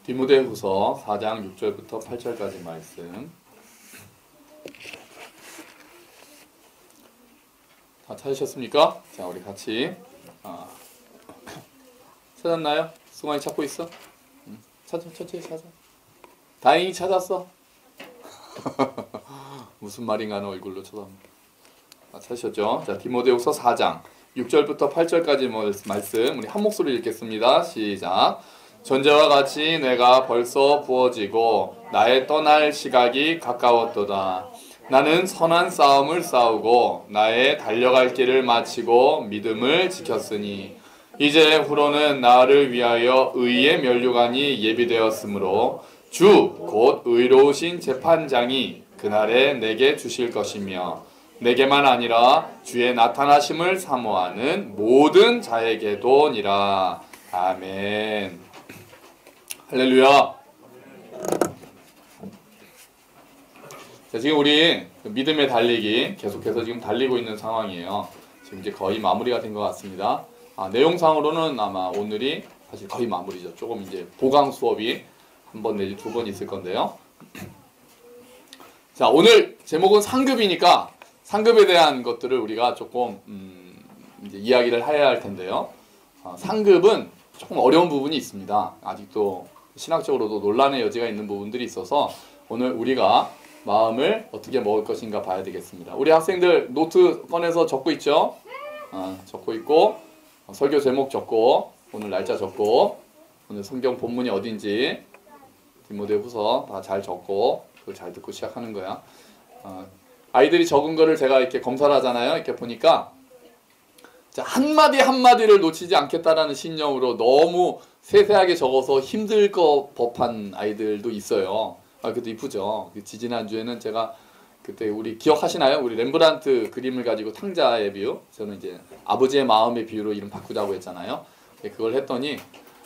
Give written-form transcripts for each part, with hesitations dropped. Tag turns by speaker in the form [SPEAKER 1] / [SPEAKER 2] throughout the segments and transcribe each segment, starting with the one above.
[SPEAKER 1] 디모데후서 4장 6절부터 8절까지 말씀. 다 찾으셨습니까? 자, 우리 같이 찾았나요? 승환이 찾고 있어? 천천히 찾아. 다행히 찾았어. 무슨 말인가 하는 얼굴로 쳐다봅니다. 찾으셨죠? 자, 디모데후서 4장 6절부터 8절까지 말씀 우리 한 목소리 읽겠습니다. 시작. 전제와 같이 내가 벌써 부어지고 나의 떠날 시각이 가까웠도다. 나는 선한 싸움을 싸우고 나의 달려갈 길을 마치고 믿음을 지켰으니 이제 후로는 나를 위하여 의의 면류관이 예비되었으므로 주 곧 의로우신 재판장이 그날에 내게 주실 것이며 내게만 아니라 주의 나타나심을 사모하는 모든 자에게도니라. 아멘. 할렐루야. 자, 지금 우리 믿음의 달리기 계속해서 지금 달리고 있는 상황이에요. 지금 이제 거의 마무리가 된 것 같습니다. 내용상으로는 아마 오늘이 사실 거의 마무리죠. 조금 이제 보강 수업이 한 번 내지 두 번 있을 건데요. 자, 오늘 제목은 상급이니까 상급에 대한 것들을 우리가 조금 이제 이야기를 해야 할 텐데요. 상급은 조금 어려운 부분이 있습니다. 아직도 신학적으로도 논란의 여지가 있는 부분들이 있어서 오늘 우리가 마음을 어떻게 먹을 것인가 봐야 되겠습니다. 우리 학생들 노트 꺼내서 적고 있죠? 적고 있고 설교 제목 적고 오늘 날짜 적고 오늘 성경 본문이 어딘지 디모데후서 다 잘 적고 그걸 잘 듣고 시작하는 거야. 아이들이 적은 거를 제가 이렇게 검사를 하잖아요. 이렇게 보니까 한마디 한마디를 놓치지 않겠다라는 신념으로 너무 세세하게 적어서 힘들 거 법한 아이들도 있어요. 그것도 이쁘죠. 지지난주에는 제가 그때 우리 기억하시나요? 우리 렘브란트 그림을 가지고 탕자의 비유. 저는 이제 아버지의 마음의 비유로 이름 바꾸자고 했잖아요. 그걸 했더니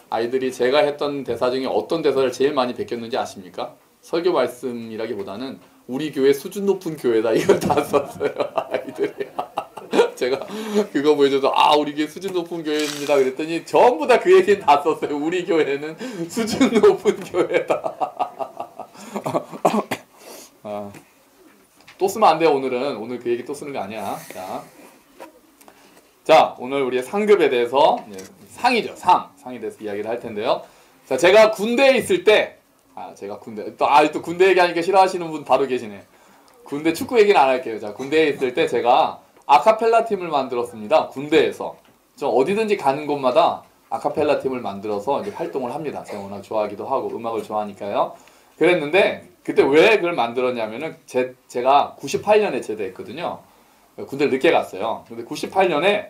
[SPEAKER 1] 아이들이 제가 했던 대사 중에 어떤 대사를 제일 많이 베꼈는지 아십니까? 설교 말씀이라기보다는 우리 교회 수준 높은 교회다 이걸 다 썼어요. 아이들이. 제가 그거 보여줘서 우리 교회 수준 높은 교회입니다 그랬더니 전부 다 그 얘기는 다 썼어요. 우리 교회는 수준 높은 교회다. 또 쓰면 안 돼요. 오늘 그 얘기 또 쓰는 거 아니야. 자, 오늘 우리의 상급에 대해서 상이죠. 상에 대해서 이야기를 할 텐데요. 자, 제가 군대에 있을 때 제가 또 군대 얘기하니까 싫어하시는 분 바로 계시네. 군대 축구 얘기는 안 할게요. 자, 군대에 있을 때 제가 아카펠라 팀을 만들었습니다. 군대에서. 저 어디든지 가는 곳마다 아카펠라 팀을 만들어서 이제 활동을 합니다. 제가 워낙 좋아하기도 하고 음악을 좋아하니까요. 그랬는데 그때 왜 그걸 만들었냐면은 제가 98년에 제대했거든요. 군대를 늦게 갔어요. 근데 98년에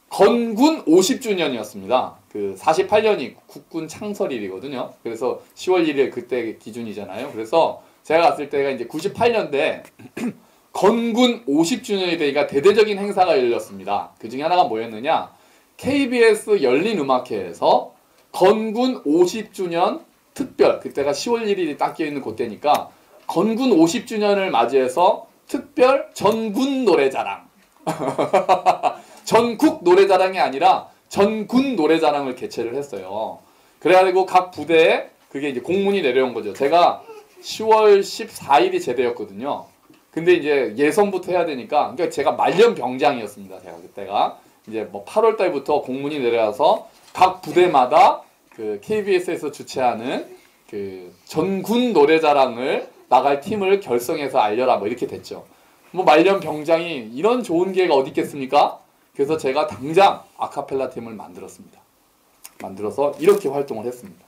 [SPEAKER 1] 건군 50주년이었습니다. 그 48년이 국군 창설일이거든요. 그래서 10월 1일 그때 기준이잖아요. 그래서 제가 갔을 때가 이제 98년대 건군 50주년이 되니까 대대적인 행사가 열렸습니다. 그 중에 하나가 뭐였느냐? KBS 열린음악회에서 건군 50주년 특별, 그때가 10월 1일이 딱 끼어있는 그때니까 건군 50주년을 맞이해서 특별 전군 노래자랑 전국 노래자랑이 아니라 전군 노래자랑을 개최를 했어요. 그래가지고 각 부대에 그게 이제 공문이 내려온 거죠. 제가 10월 14일이 제대였거든요. 근데 이제 예선부터 해야 되니까, 그러니까 제가 말년병장이었습니다. 제가 그때가 이제 뭐 8월 달부터 공문이 내려와서 각 부대마다 그 KBS에서 주최하는 그 전군 노래자랑을 나갈 팀을 결성해서 알려라 뭐 이렇게 됐죠. 뭐 말년병장이 이런 좋은 기회가 어디 있겠습니까? 그래서 제가 당장 아카펠라 팀을 만들었습니다. 만들어서 이렇게 활동을 했습니다.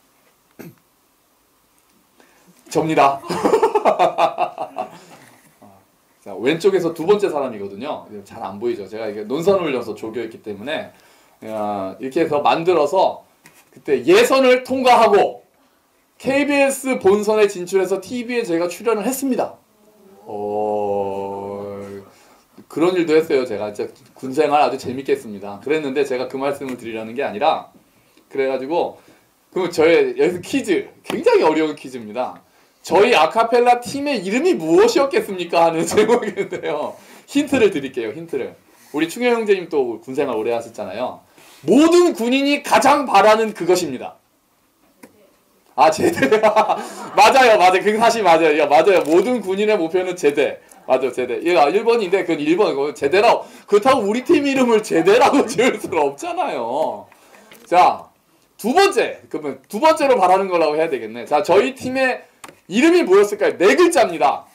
[SPEAKER 1] 접니다. 자, 왼쪽에서 두 번째 사람이거든요. 잘 안 보이죠. 제가 이게 논산을 흘려서 조교했기 때문에 이렇게 해서 만들어서 그때 예선을 통과하고 KBS 본선에 진출해서 TV에 제가 출연을 했습니다. 그런 일도 했어요. 제가 진짜 군생활 아주 재밌게 했습니다. 그랬는데 제가 그 말씀을 드리려는 게 아니라 그래가지고 그럼 저의 여기서 퀴즈, 굉장히 어려운 퀴즈입니다. 저희 아카펠라 팀의 이름이 무엇이었겠습니까? 하는 제목인데요. 힌트를 드릴게요. 힌트를. 우리 충효 형제님 또 군생활 오래 하셨잖아요. 모든 군인이 가장 바라는 그것입니다. 아, 제대. 맞아요, 맞아요. 그게 사실 맞아요. 야, 맞아요. 모든 군인의 목표는 제대. 맞아, 제대. 1번인데, 그건 1번이고, 제대라고. 그렇다고 우리 팀 이름을 제대라고 지을 수는 없잖아요. 자, 두 번째. 그러면 두 번째로 바라는 거라고 해야 되겠네. 자, 저희 팀의 이름이 뭐였을까요? 네 글자입니다.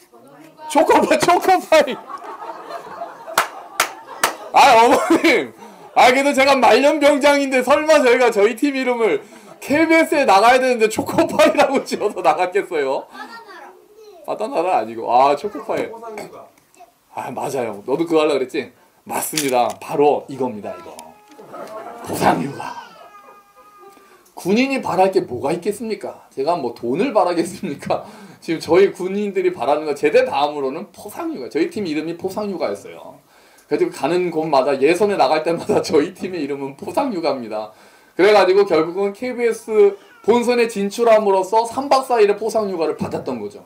[SPEAKER 1] 초코파이. 아, 어머님. 아, 그래도 제가 말년병장인데 설마 저희가 저희 팀 이름을 KBS에 나가야 되는데 초코파이라고 지어서 나갔겠어요? 바나나라 아니고. 아, 초코파이. 아, 맞아요. 너도 그거 하려고 그랬지? 맞습니다. 바로 이겁니다, 이거. 보상휴가. 군인이 바랄 게 뭐가 있겠습니까? 제가 뭐 돈을 바라겠습니까? 지금 저희 군인들이 바라는 거 제대 다음으로는 포상휴가. 저희 팀 이름이 포상휴가였어요. 그래서 가는 곳마다 예선에 나갈 때마다 저희 팀의 이름은 포상휴가입니다. 그래가지고 결국은 KBS 본선에 진출함으로써 3박 4일의 포상휴가를 받았던 거죠.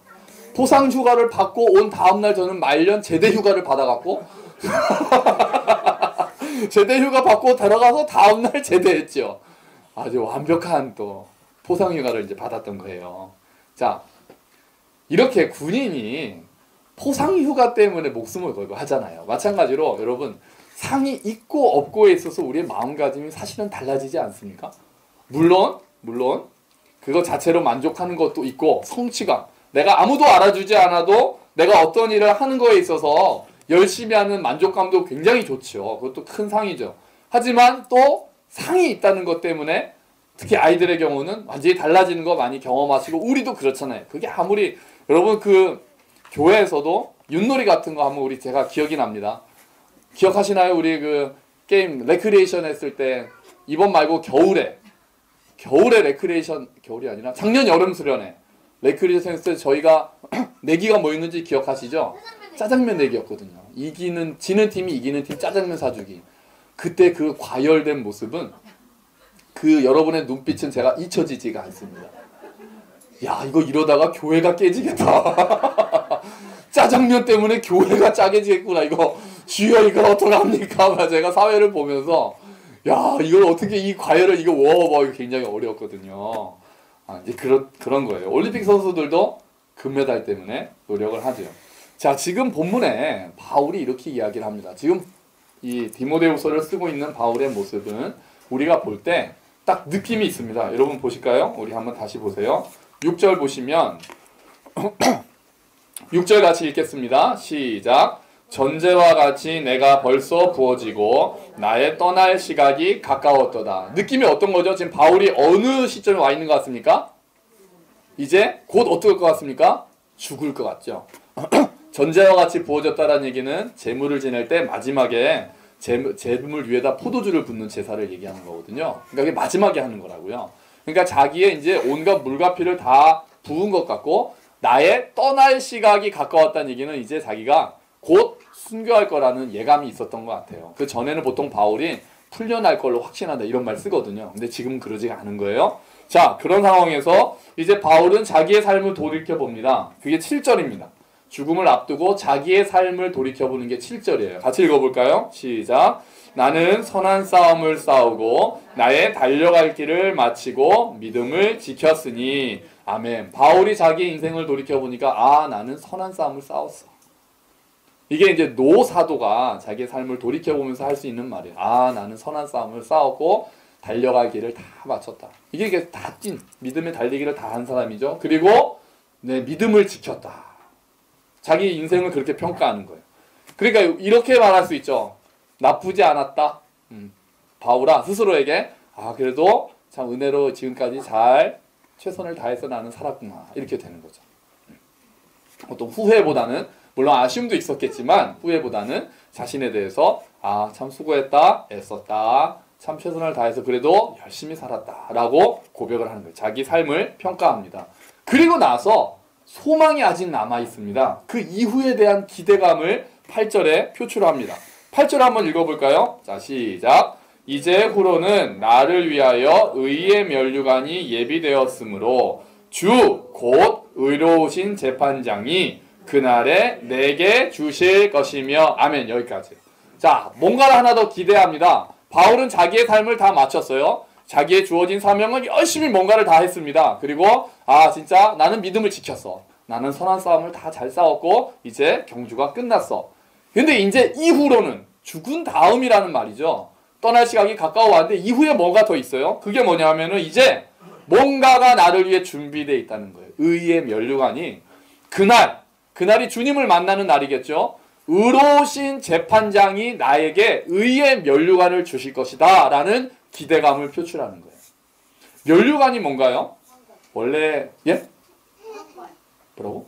[SPEAKER 1] 포상휴가를 받고 온 다음날 저는 말년 제대휴가를 받아갖고 제대휴가 받고 들어가서 다음날 제대했죠. 아주 완벽한 또 포상휴가를 이제 받았던 거예요. 자, 이렇게 군인이 포상휴가 때문에 목숨을 걸고 하잖아요. 마찬가지로 여러분 상이 있고 없고에 있어서 우리의 마음가짐이 사실은 달라지지 않습니까? 물론 그거 자체로 만족하는 것도 있고 성취감. 내가 아무도 알아주지 않아도 내가 어떤 일을 하는 거에 있어서 열심히 하는 만족감도 굉장히 좋죠. 그것도 큰 상이죠. 하지만 또 상이 있다는 것 때문에 특히 아이들의 경우는 완전히 달라지는 거 많이 경험하시고 우리도 그렇잖아요. 그게 아무리 여러분 그 교회에서도 윷놀이 같은 거 하면 제가 기억이 납니다. 기억하시나요? 우리 그 게임 레크리에이션 했을 때 이번 말고 겨울에 레크리에이션 겨울이 아니라 작년 여름 수련회 레크리에이션 했을 때 저희가 내기가 뭐였는지 기억하시죠? 짜장면 내기였거든요. 지는 팀이 이기는 팀 짜장면 사주기. 그때 그 과열된 모습은 그 여러분의 눈빛은 제가 잊혀지지가 않습니다. 야, 이거 이러다가 교회가 깨지겠다. 짜장면 때문에 교회가 짜게지겠구나. 이거 주여 이거 어떡합니까? 제가 사회를 보면서 야, 이걸 어떻게 이 과열을 이거 이거 굉장히 어려웠거든요. 아, 이제 그런 거예요. 올림픽 선수들도 금메달 때문에 노력을 하죠. 자, 지금 본문에 바울이 이렇게 이야기를 합니다. 지금 이 디모데후서를 쓰고 있는 바울의 모습은 우리가 볼 때 딱 느낌이 있습니다. 여러분 보실까요? 우리 한번 다시 보세요. 6절 보시면 6절 같이 읽겠습니다. 시작. 전제와 같이 내가 벌써 부어지고 나의 떠날 시각이 가까웠도다. 느낌이 어떤 거죠? 지금 바울이 어느 시점에 와 있는 것 같습니까? 이제 곧 어떨 것 같습니까? 죽을 것 같죠. 전제와 같이 부어졌다는 얘기는 제물을 지낼 때 마지막에 제물 위에다 포도주를 붓는 제사를 얘기하는 거거든요. 그러니까 그게 마지막에 하는 거라고요. 그러니까 자기의 이제 온갖 물과 피를 다 부은 것 같고 나의 떠날 시각이 가까웠다는 얘기는 이제 자기가 곧 순교할 거라는 예감이 있었던 것 같아요. 그 전에는 보통 바울이 풀려날 걸로 확신한다 이런 말 쓰거든요. 근데 지금은 그러지 않은 거예요. 자, 그런 상황에서 이제 바울은 자기의 삶을 돌이켜봅니다. 그게 7절입니다. 죽음을 앞두고 자기의 삶을 돌이켜보는 게 7절이에요. 같이 읽어볼까요? 시작. 나는 선한 싸움을 싸우고 나의 달려갈 길을 마치고 믿음을 지켰으니 아멘. 바울이 자기 인생을 돌이켜보니까 나는 선한 싸움을 싸웠어. 이게 이제 노사도가 자기의 삶을 돌이켜보면서 할 수 있는 말이에요. 나는 선한 싸움을 싸웠고 달려갈 길을 다 마쳤다. 이게 다 믿음의 달리기를 다 한 사람이죠. 그리고 내 믿음을 지켰다. 자기 인생을 그렇게 평가하는 거예요. 그러니까 이렇게 말할 수 있죠. 나쁘지 않았다. 바울아 스스로에게 그래도 참 은혜로 지금까지 잘 최선을 다해서 나는 살았구나. 이렇게 되는 거죠. 어떤 후회보다는 물론 아쉬움도 있었겠지만 후회보다는 자신에 대해서 참 수고했다. 애썼다. 참 최선을 다해서 그래도 열심히 살았다. 라고 고백을 하는 거예요. 자기 삶을 평가합니다. 그리고 나서 소망이 아직 남아있습니다. 그 이후에 대한 기대감을 8절에 표출합니다. 8절 한번 읽어볼까요? 자, 시작. 이제 후로는 나를 위하여 의의 면류관이 예비되었으므로 주 곧 의로우신 재판장이 그날에 내게 주실 것이며 아멘. 여기까지. 자, 뭔가를 하나 더 기대합니다. 바울은 자기의 삶을 다 마쳤어요. 자기의 주어진 사명은 열심히 뭔가를 다 했습니다. 그리고 진짜 나는 믿음을 지켰어. 나는 선한 싸움을 다 잘 싸웠고 이제 경주가 끝났어. 근데 이제 이후로는 죽은 다음이라는 말이죠. 떠날 시각이 가까워 왔는데 이후에 뭐가 더 있어요? 그게 뭐냐면은 이제 뭔가가 나를 위해 준비되어 있다는 거예요. 의의 면류관이 그날이 주님을 만나는 날이겠죠. 의로우신 재판장이 나에게 의의 면류관을 주실 것이다 라는 기대감을 표출하는 거예요. 면류관이 뭔가요? 원래 뭐라고?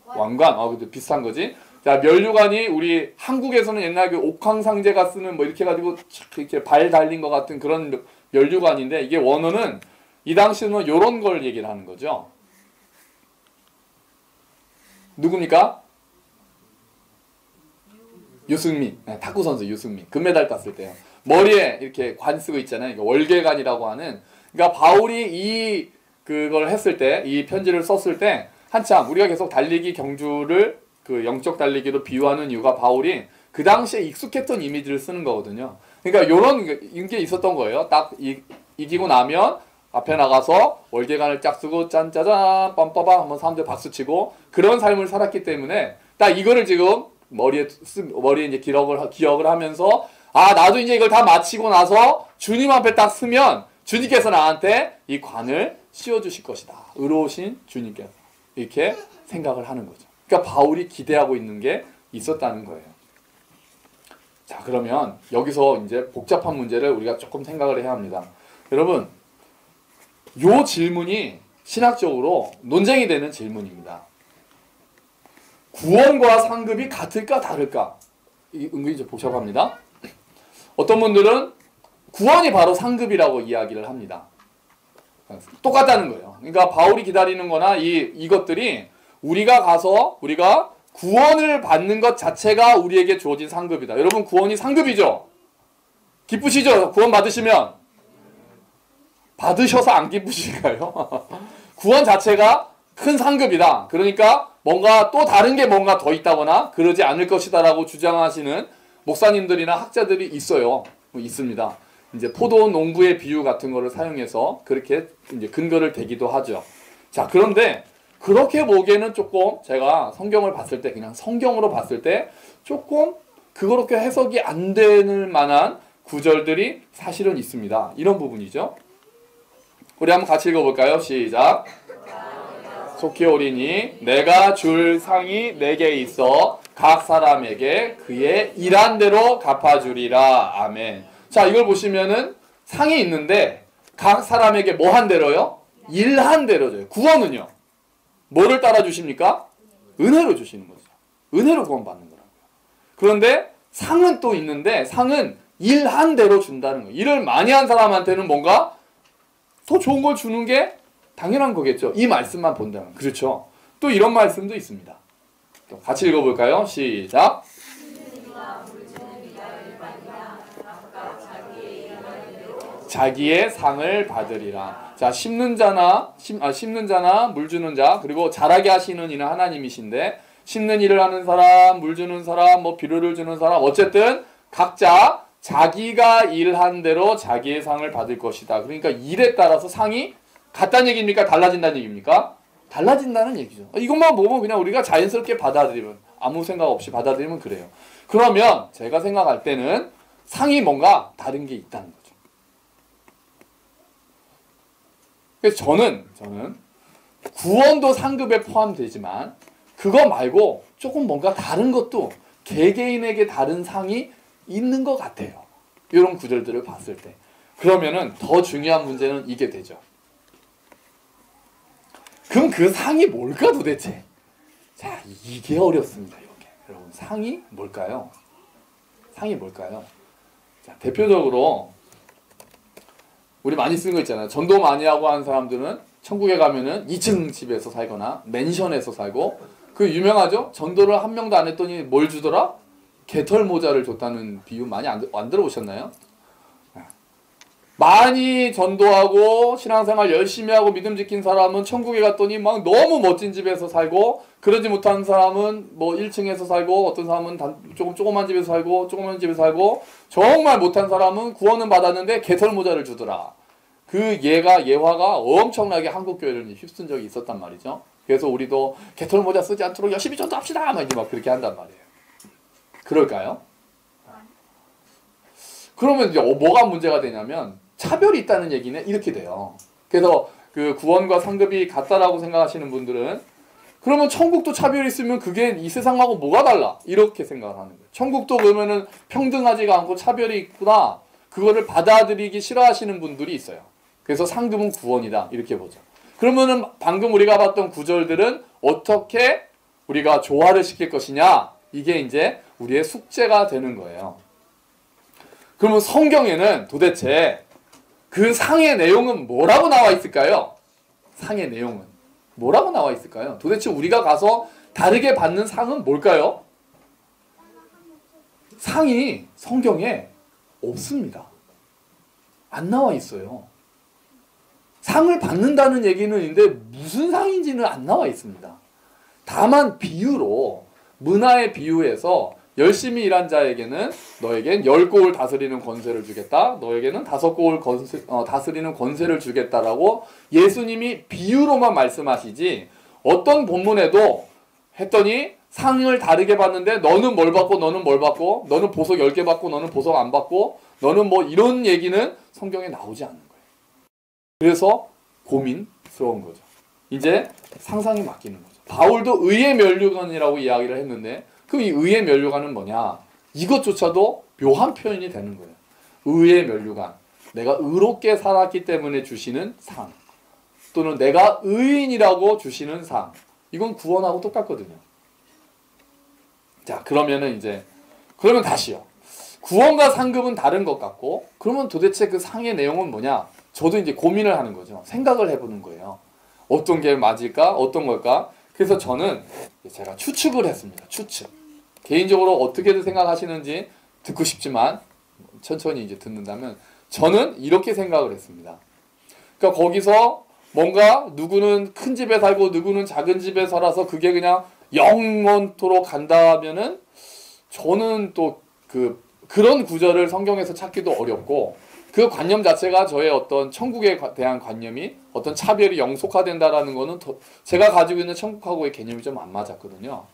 [SPEAKER 1] 왕관. 근데 비슷한 거지. 자, 면류관이 우리 한국에서는 옛날 그 옥황상제가 쓰는 뭐 이렇게 해가지고 이렇게 발 달린 것 같은 그런 면류관인데 이게 원어는 이 당시에는 요런 걸 얘기를 하는 거죠. 누굽니까? 유승민. 탁구 선수 유승민. 금메달 땄을 때요. 머리에 이렇게 관 쓰고 있잖아요. 이거 월계관이라고 하는. 그러니까 바울이 그걸 했을 때, 이 편지를 썼을 때 한참 우리가 계속 달리기 경주를 그 영적 달리기로 비유하는 이유가 바울이 그 당시에 익숙했던 이미지를 쓰는 거거든요. 그러니까 요런 게 있었던 거예요. 딱 이기고 나면 앞에 나가서 월계관을 쫙 쓰고 짠짜잔 빰빠밤 한번 사람들 박수치고 그런 삶을 살았기 때문에 딱 이거를 지금 머리에 이제 기억을 하면서 나도 이제 이걸 다 마치고 나서 주님 앞에 딱 쓰면 주님께서 나한테 이 관을 씌워주실 것이다. 의로우신 주님께서. 이렇게 생각을 하는 거죠. 그러니까 바울이 기대하고 있는 게 있었다는 거예요. 자, 그러면 여기서 이제 복잡한 문제를 우리가 조금 생각을 해야 합니다. 여러분, 요 질문이 신학적으로 논쟁이 되는 질문입니다. 구원과 상급이 같을까 다를까? 은근히 좀 복잡합니다. 어떤 분들은 구원이 바로 상급이라고 이야기를 합니다. 똑같다는 거예요. 그러니까 바울이 기다리는 거나 이것들이 우리가 구원을 받는 것 자체가 우리에게 주어진 상급이다. 여러분, 구원이 상급이죠? 기쁘시죠? 구원 받으시면? 받으셔서 안 기쁘신가요? 구원 자체가 큰 상급이다. 그러니까 뭔가 또 다른 게 뭔가 더 있다거나 그러지 않을 것이다라고 주장하시는 목사님들이나 학자들이 있습니다. 이제 포도 농부의 비유 같은 거를 사용해서 그렇게 이제 근거를 대기도 하죠. 자, 그런데 그렇게 보기에는 조금 제가 성경을 봤을 때 그냥 성경으로 봤을 때 조금 그렇게 해석이 안 되는 만한 구절들이 사실은 있습니다. 이런 부분이죠. 우리 한번 같이 읽어볼까요? 시작. 속히 오리니 내가 줄 상이 내게 있어 각 사람에게 그의 일한 대로 갚아주리라. 아멘. 자, 이걸 보시면은 상이 있는데 각 사람에게 뭐 한 대로요? 일한 대로 줘요. 구원은요? 뭐를 따라 주십니까? 은혜로 주시는 거죠. 은혜로 구원받는 거라고요. 그런데 상은 또 있는데 상은 일한 대로 준다는 거예요. 일을 많이 한 사람한테는 뭔가 더 좋은 걸 주는 게 당연한 거겠죠. 이 말씀만 본다면. 그렇죠. 또 이런 말씀도 있습니다. 또 같이 읽어볼까요? 시작. 자기의 상을 받으리라. 자, 심는 자나 물 주는 자, 그리고 자라게 하시는 이는 하나님이신데, 심는 일을 하는 사람, 물 주는 사람, 뭐 비료를 주는 사람, 어쨌든 각자 자기가 일한 대로 자기의 상을 받을 것이다. 그러니까 일에 따라서 상이 같다는 얘기입니까? 달라진다는 얘기입니까? 달라진다는 얘기죠. 이것만 보면 그냥 우리가 자연스럽게 받아들이면, 아무 생각 없이 받아들이면 그래요. 그러면 제가 생각할 때는 상이 뭔가 다른 게 있다는 거죠. 그래서 저는 구원도 상급에 포함되지만 그거 말고 조금 뭔가 다른 것도 개개인에게 다른 상이 있는 것 같아요. 이런 구절들을 봤을 때. 그러면은 더 중요한 문제는 이게 되죠. 그럼 그 상이 뭘까 도대체? 자, 이게 어렵습니다. 이게. 여러분, 상이 뭘까요? 상이 뭘까요? 자, 대표적으로 우리 많이 쓰는 거 있잖아요. 전도 많이 하고 하는 사람들은 천국에 가면은 2층 집에서 살거나 맨션에서 살고, 그 유명하죠? 전도를 한 명도 안 했더니 뭘 주더라? 개털 모자를 줬다는 비유 많이 안 들어보셨나요? 많이 전도하고 신앙생활 열심히 하고 믿음 지킨 사람은 천국에 갔더니 막 너무 멋진 집에서 살고, 그러지 못한 사람은 뭐 1층에서 살고, 어떤 사람은 조그만 집에서 살고, 조그만 집에서 살고, 정말 못한 사람은 구원은 받았는데 개털 모자를 주더라. 그 예화가 엄청나게 한국 교회를 휩쓴 적이 있었단 말이죠. 그래서 우리도 개털 모자 쓰지 않도록 열심히 전도합시다. 막 이제 막 그렇게 한단 말이에요. 그럴까요? 그러면 이제 뭐가 문제가 되냐면 차별이 있다는 얘기는 이렇게 돼요. 그래서 그 구원과 상급이 같다라고 생각하시는 분들은 그러면 천국도 차별이 있으면 그게 이 세상하고 뭐가 달라? 이렇게 생각을 하는 거예요. 천국도 그러면은 평등하지가 않고 차별이 있구나. 그거를 받아들이기 싫어하시는 분들이 있어요. 그래서 상급은 구원이다. 이렇게 보죠. 그러면은 방금 우리가 봤던 구절들은 어떻게 우리가 조화를 시킬 것이냐? 이게 이제 우리의 숙제가 되는 거예요. 그러면 성경에는 도대체 그 상의 내용은 뭐라고 나와 있을까요? 상의 내용은 뭐라고 나와 있을까요? 도대체 우리가 가서 다르게 받는 상은 뭘까요? 상이 성경에 없습니다. 안 나와 있어요. 상을 받는다는 얘기는 있는데 무슨 상인지는 안 나와 있습니다. 다만 비유로 문화의 비유에서 열심히 일한 자에게는 너에겐 10고을 다스리는 권세를 주겠다. 너에게는 5고을 다스리는 권세를 주겠다라고 예수님이 비유로만 말씀하시지 어떤 본문에도 했더니 상을 다르게 받는데 너는 뭘 받고 너는 뭘 받고 너는 보석 10개 받고 너는 보석 안 받고 너는 뭐 이런 얘기는 성경에 나오지 않는 거예요. 그래서 고민스러운 거죠. 이제 상상이 맡기는 거죠. 바울도 의의 면류관이라고 이야기를 했는데 그럼 이 의의 면류관은 뭐냐? 이것조차도 묘한 표현이 되는 거예요. 의의 면류관. 내가 의롭게 살았기 때문에 주시는 상. 또는 내가 의인이라고 주시는 상. 이건 구원하고 똑같거든요. 자, 그러면 다시요. 구원과 상급은 다른 것 같고, 그러면 도대체 그 상의 내용은 뭐냐? 저도 이제 고민을 하는 거죠. 생각을 해보는 거예요. 어떤 게 맞을까? 어떤 걸까? 그래서 저는 제가 추측을 했습니다. 추측. 개인적으로 어떻게든 생각하시는지 듣고 싶지만 천천히 이제 듣는다면 저는 이렇게 생각을 했습니다. 그러니까 거기서 뭔가 누구는 큰 집에 살고 누구는 작은 집에 살아서 그게 그냥 영원토록 간다면은 저는 또 그런 구절을 성경에서 찾기도 어렵고 그 관념 자체가 저의 어떤 천국에 대한 관념이 어떤 차별이 영속화된다라는 거는 제가 가지고 있는 천국하고의 개념이 좀 안 맞았거든요.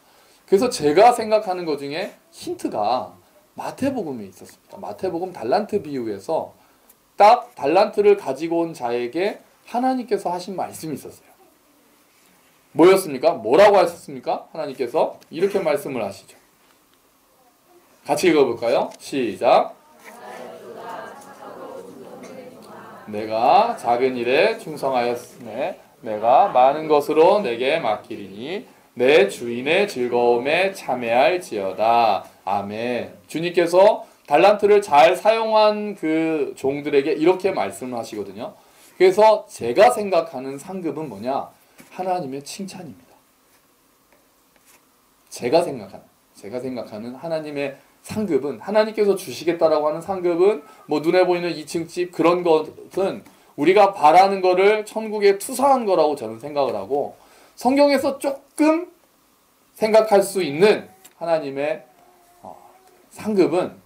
[SPEAKER 1] 그래서 제가 생각하는 것 중에 힌트가 마태복음에 있었습니다. 마태복음 달란트 비유에서 딱 달란트를 가지고 온 자에게 하나님께서 하신 말씀이 있었어요. 뭐였습니까? 뭐라고 하셨습니까? 하나님께서 이렇게 말씀을 하시죠. 같이 읽어볼까요? 시작. 내가 작은 일에 충성하였으네 내가 많은 것으로 내게 맡기리니 내 주인의 즐거움에 참여할지어다. 아멘. 주님께서 달란트를 잘 사용한 그 종들에게 이렇게 말씀을 하시거든요. 그래서 제가 생각하는 상급은 뭐냐? 하나님의 칭찬입니다. 제가 생각하는 하나님의 상급은 하나님께서 주시겠다라고 하는 상급은 뭐 눈에 보이는 2층 집 그런 것은 우리가 바라는 거를 천국에 투사한 거라고 저는 생각을 하고 성경에서 조금 생각할 수 있는 하나님의 상급은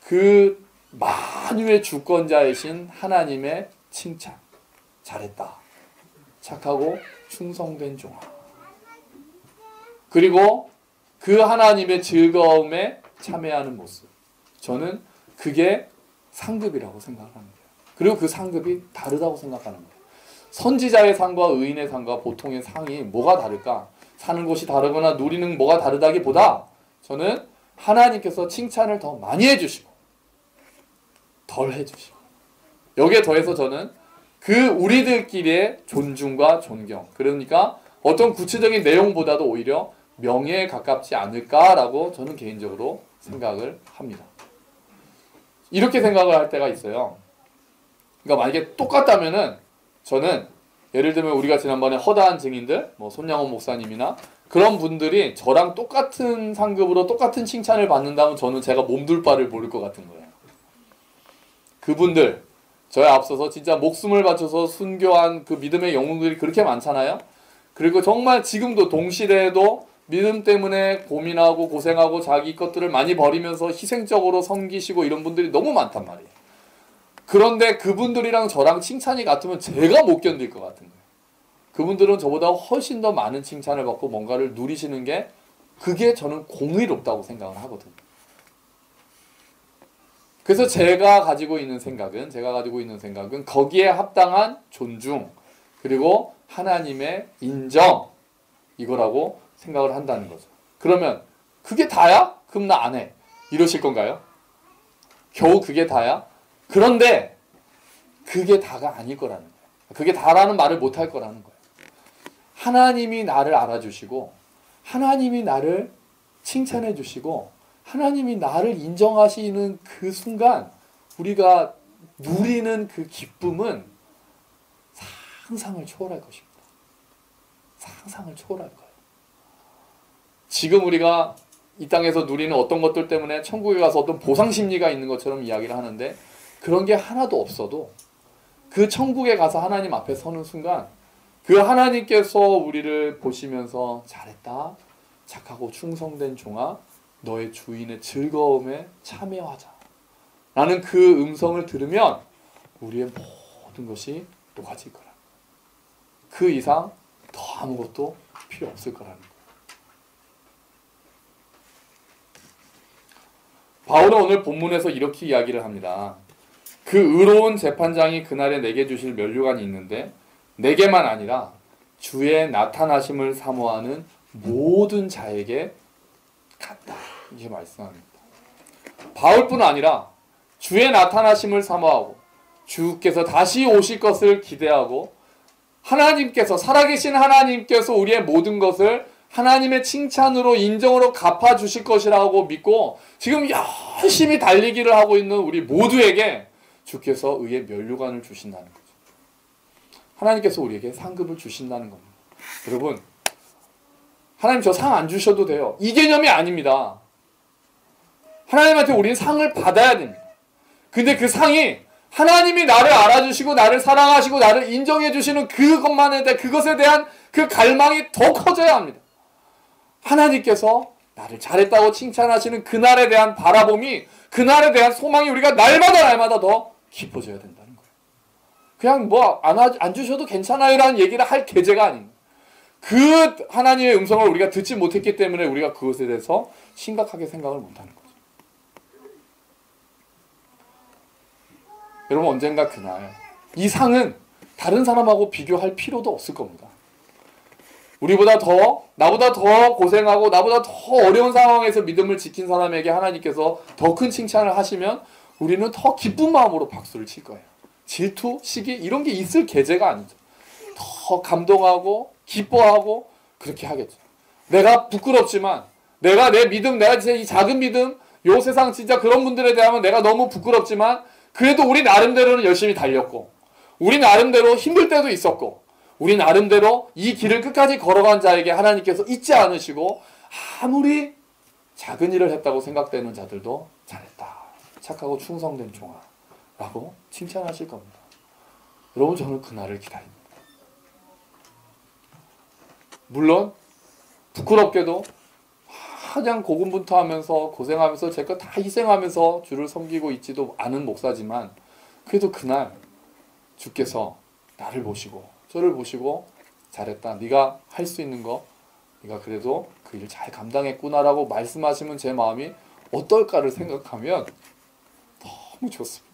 [SPEAKER 1] 그 만유의 주권자이신 하나님의 칭찬. 잘했다. 착하고 충성된 종아. 그리고 그 하나님의 즐거움에 참여하는 모습. 저는 그게 상급이라고 생각합니다. 그리고 그 상급이 다르다고 생각하는 거예요. 선지자의 상과 의인의 상과 보통의 상이 뭐가 다를까? 사는 곳이 다르거나 누리는 뭐가 다르다기보다 저는 하나님께서 칭찬을 더 많이 해주시고 덜 해주시고 여기에 더해서 저는 그 우리들끼리의 존중과 존경 그러니까 어떤 구체적인 내용보다도 오히려 명예에 가깝지 않을까라고 저는 개인적으로 생각을 합니다. 이렇게 생각을 할 때가 있어요. 그러니까 만약에 똑같다면은 저는 예를 들면 우리가 지난번에 허다한 증인들, 뭐 손양원 목사님이나 그런 분들이 저랑 똑같은 상급으로 똑같은 칭찬을 받는다면 저는 제가 몸둘 바를 모를 것 같은 거예요. 그분들 저에 앞서서 진짜 목숨을 바쳐서 순교한 그 믿음의 영웅들이 그렇게 많잖아요. 그리고 정말 지금도 동시대에도 믿음 때문에 고민하고 고생하고 자기 것들을 많이 버리면서 희생적으로 섬기시고 이런 분들이 너무 많단 말이에요. 그런데 그분들이랑 저랑 칭찬이 같으면 제가 못 견딜 것 같은 거예요. 그분들은 저보다 훨씬 더 많은 칭찬을 받고 뭔가를 누리시는 게 그게 저는 공의롭다고 생각을 하거든요. 그래서 제가 가지고 있는 생각은 거기에 합당한 존중, 그리고 하나님의 인정, 이거라고 생각을 한다는 거죠. 그러면 그게 다야? 그럼 나 안 해. 이러실 건가요? 겨우 그게 다야? 그런데 그게 다가 아닐 거라는 거예요. 그게 다라는 말을 못 할 거라는 거예요. 하나님이 나를 알아주시고 하나님이 나를 칭찬해 주시고 하나님이 나를 인정하시는 그 순간 우리가 누리는 그 기쁨은 상상을 초월할 것입니다. 상상을 초월할 거예요. 지금 우리가 이 땅에서 누리는 어떤 것들 때문에 천국에 가서 어떤 보상 심리가 있는 것처럼 이야기를 하는데 그런 게 하나도 없어도 그 천국에 가서 하나님 앞에 서는 순간 그 하나님께서 우리를 보시면서 잘했다, 착하고 충성된 종아, 너의 주인의 즐거움에 참여하자 라는 그 음성을 들으면 우리의 모든 것이 녹아질 거라. 그 이상 더 아무것도 필요 없을 거라는 거예요. 바울은 오늘 본문에서 이렇게 이야기를 합니다. 그 의로운 재판장이 그날에 내게 주실 면류관이 있는데 내게만 아니라 주의 나타나심을 사모하는 모든 자에게 같다. 이렇게 말씀합니다. 바울뿐 아니라 주의 나타나심을 사모하고 주께서 다시 오실 것을 기대하고 하나님께서 살아계신 하나님께서 우리의 모든 것을 하나님의 칭찬으로 인정으로 갚아주실 것이라고 믿고 지금 열심히 달리기를 하고 있는 우리 모두에게 주께서 의의 면류관을 주신다는 거죠. 하나님께서 우리에게 상급을 주신다는 겁니다. 여러분, 하나님 저 상 안 주셔도 돼요. 이 개념이 아닙니다. 하나님한테 우리는 상을 받아야 됩니다. 근데 그 상이 하나님이 나를 알아주시고 나를 사랑하시고 나를 인정해 주시는 그것에 대한 그 갈망이 더 커져야 합니다. 하나님께서 나를 잘했다고 칭찬하시는 그날에 대한 바라봄이, 그날에 대한 소망이 우리가 날마다 더 깊어져야 된다는 거예요. 그냥 뭐 안 주셔도 괜찮아요 라는 얘기를 할 계제가 아닙니다. 그 하나님의 음성을 우리가 듣지 못했기 때문에 우리가 그것에 대해서 심각하게 생각을 못하는 거죠. 여러분, 언젠가 그날 이 상은 다른 사람하고 비교할 필요도 없을 겁니다. 나보다 더 고생하고 나보다 더 어려운 상황에서 믿음을 지킨 사람에게 하나님께서 더 큰 칭찬을 하시면 우리는 더 기쁜 마음으로 박수를 칠 거예요. 질투, 시기 이런 게 있을 계제가 아니죠. 더 감동하고 기뻐하고 그렇게 하겠죠. 내가 부끄럽지만 내가 내 믿음, 내가 이 작은 믿음, 요 세상 진짜 그런 분들에 대하면 내가 너무 부끄럽지만 그래도 우리 나름대로는 열심히 달렸고 우리 나름대로 힘들 때도 있었고 우리 나름대로 이 길을 끝까지 걸어간 자에게 하나님께서 잊지 않으시고 아무리 작은 일을 했다고 생각되는 자들도 잘했다, 착하고 충성된 종아 라고 칭찬하실 겁니다. 여러분, 저는 그날을 기다립니다. 물론 부끄럽게도 가장 고군분투하면서 고생하면서 제 것 다 희생하면서 주를 섬기고 있지도 않은 목사지만 그래도 그날 주께서 나를 보시고 저를 보시고 잘했다, 네가 할 수 있는 거 네가 그래도 그 일 잘 감당했구나라고 말씀하시면 제 마음이 어떨까를 생각하면 너무 좋습니다.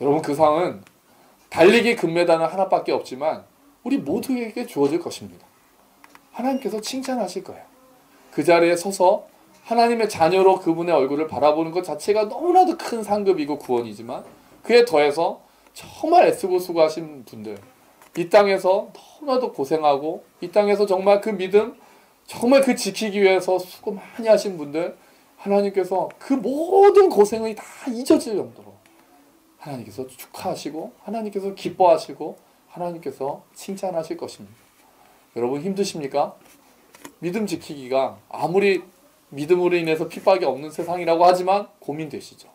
[SPEAKER 1] 여러분, 그 상은 달리기 금메달은 하나밖에 없지만 우리 모두에게 주어질 것입니다. 하나님께서 칭찬하실 거예요. 그 자리에 서서 하나님의 자녀로 그분의 얼굴을 바라보는 것 자체가 너무나도 큰 상급이고 구원이지만 그에 더해서 정말 애쓰고 수고하신 분들, 이 땅에서 너무나도 고생하고 이 땅에서 정말 그 믿음, 정말 그 지키기 위해서 수고 많이 하신 분들, 하나님께서 그 모든 고생이 다 잊어질 정도로 하나님께서 축하하시고 하나님께서 기뻐하시고 하나님께서 칭찬하실 것입니다. 여러분, 힘드십니까? 믿음 지키기가 아무리 믿음으로 인해서 핍박이 없는 세상이라고 하지만 고민되시죠?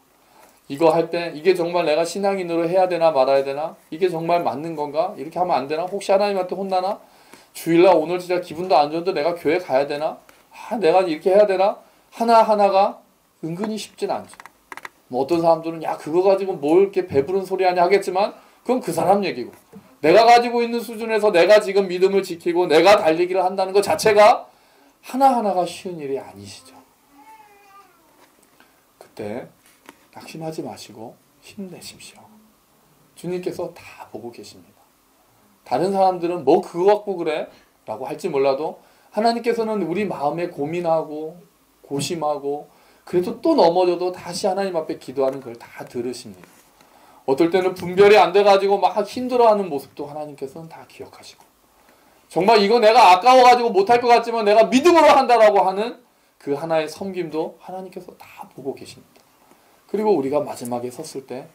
[SPEAKER 1] 이거 할 때 이게 정말 내가 신앙인으로 해야 되나 말아야 되나? 이게 정말 맞는 건가? 이렇게 하면 안 되나? 혹시 하나님한테 혼나나? 주일날 오늘 진짜 기분도 안 좋은데 내가 교회 가야 되나? 내가 이렇게 해야 되나? 하나하나가 은근히 쉽진 않죠. 뭐 어떤 사람들은 야 그거 가지고 뭘 이렇게 배부른 소리 하냐 하겠지만 그건 그 사람 얘기고, 내가 가지고 있는 수준에서 내가 지금 믿음을 지키고 내가 달리기를 한다는 것 자체가 하나하나가 쉬운 일이 아니시죠. 그때 낙심하지 마시고 힘내십시오. 주님께서 다 보고 계십니다. 다른 사람들은 뭐 그거 갖고 그래? 라고 할지 몰라도 하나님께서는 우리 마음에 고민하고 고심하고 그래도 또 넘어져도 다시 하나님 앞에 기도하는 걸 다 들으십니다. 어떨 때는 분별이 안 돼가지고 막 힘들어하는 모습도 하나님께서는 다 기억하시고, 정말 이거 내가 아까워가지고 못할 것 같지만 내가 믿음으로 한다라고 하는 그 하나의 섬김도 하나님께서 다 보고 계십니다. 그리고 우리가 마지막에 섰을 때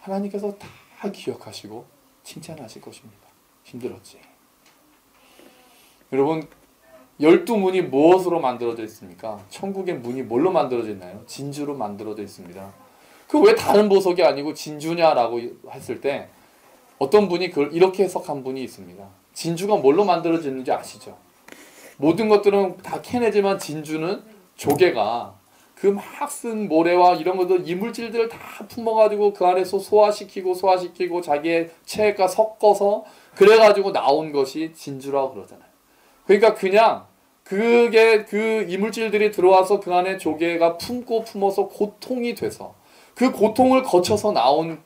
[SPEAKER 1] 하나님께서 다 기억하시고 칭찬하실 것입니다. 힘들었지. 여러분, 12문이 무엇으로 만들어져 있습니까? 천국의 문이 뭘로 만들어져 있나요? 진주로 만들어져 있습니다. 그 왜 다른 보석이 아니고 진주냐라고 했을 때 어떤 분이 그걸 이렇게 해석한 분이 있습니다. 진주가 뭘로 만들어져 있는지 아시죠? 모든 것들은 다 캐내지만 진주는 조개가 그 막 쓴 모래와 이런 것들 이물질들을 다 품어가지고 그 안에서 소화시키고 자기의 체액과 섞어서 그래가지고 나온 것이 진주라고 그러잖아요. 그러니까 그냥 그게 그 이물질들이 들어와서 그 안에 조개가 품어서 고통이 돼서 그 고통을 거쳐서 나온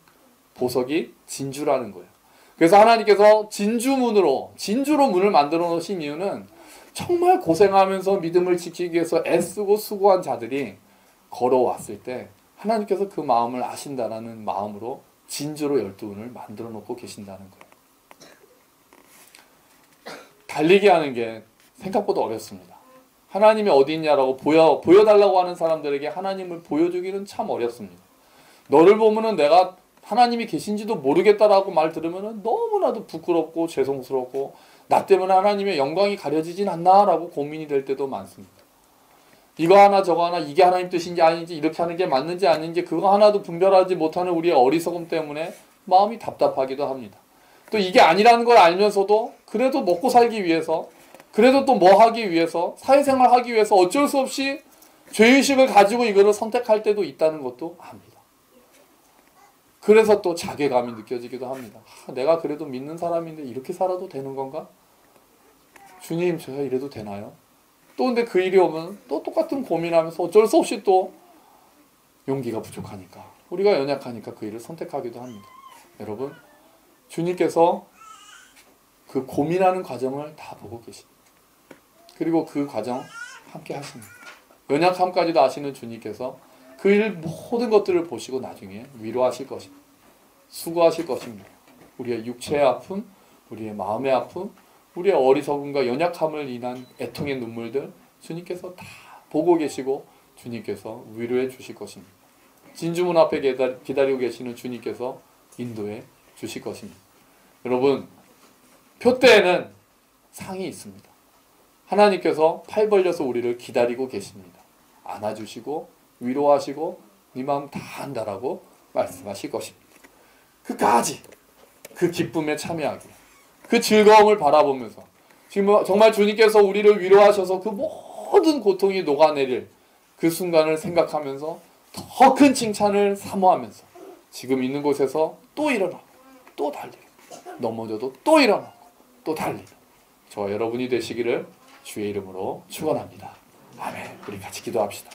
[SPEAKER 1] 보석이 진주라는 거예요. 그래서 하나님께서 진주로 문을 만들어 놓으신 이유는 정말 고생하면서 믿음을 지키기 위해서 애쓰고 수고한 자들이 걸어왔을 때 하나님께서 그 마음을 아신다라는 마음으로 진주로 12문을 만들어 놓고 계신다는 거예요. 달리기 하는 게 생각보다 어렵습니다. 하나님이 어디 있냐라고 보여달라고 하는 사람들에게 하나님을 보여주기는 참 어렵습니다. 너를 보면은 내가 하나님이 계신지도 모르겠다라고 말 들으면은 너무나도 부끄럽고 죄송스럽고 나 때문에 하나님의 영광이 가려지진 않나라고 고민이 될 때도 많습니다. 이거 하나 저거 하나 이게 하나님 뜻인지 아닌지 이렇게 하는 게 맞는지 아닌지 그거 하나도 분별하지 못하는 우리의 어리석음 때문에 마음이 답답하기도 합니다. 또 이게 아니라는 걸 알면서도 그래도 먹고 살기 위해서 그래도 또 뭐 하기 위해서 사회생활 하기 위해서 어쩔 수 없이 죄의식을 가지고 이거를 선택할 때도 있다는 것도 압니다. 그래서 또 자괴감이 느껴지기도 합니다. 내가 그래도 믿는 사람인데 이렇게 살아도 되는 건가? 주님 제가 이래도 되나요? 또 근데 그 일이 오면 또 똑같은 고민하면서 어쩔 수 없이 또 용기가 부족하니까 우리가 연약하니까 그 일을 선택하기도 합니다. 여러분, 주님께서 그 고민하는 과정을 다 보고 계십니다. 그리고 그 과정 함께 하십니다. 연약함까지도 아시는 주님께서 그 일 모든 것들을 보시고 나중에 위로하실 것입니다. 수고하실 것입니다. 우리의 육체의 아픔, 우리의 마음의 아픔, 우리의 어리석음과 연약함을 인한 애통의 눈물들 주님께서 다 보고 계시고 주님께서 위로해 주실 것입니다. 진주문 앞에 기다리고 계시는 주님께서 인도해 주실 것입니다. 여러분, 표대에는 상이 있습니다. 하나님께서 팔 벌려서 우리를 기다리고 계십니다. 안아주시고 위로하시고 네 마음 다 한다라고 말씀하실 것입니다. 끝까지 그 기쁨에 참여하기, 그 즐거움을 바라보면서 지금 정말 주님께서 우리를 위로하셔서 그 모든 고통이 녹아내릴 그 순간을 생각하면서 더 큰 칭찬을 사모하면서 지금 있는 곳에서 또 일어나고 또 달리고 넘어져도 또 일어나고 또 달리고 저와 여러분이 되시기를 주의 이름으로 축원합니다. 아멘. 우리 같이 기도합시다.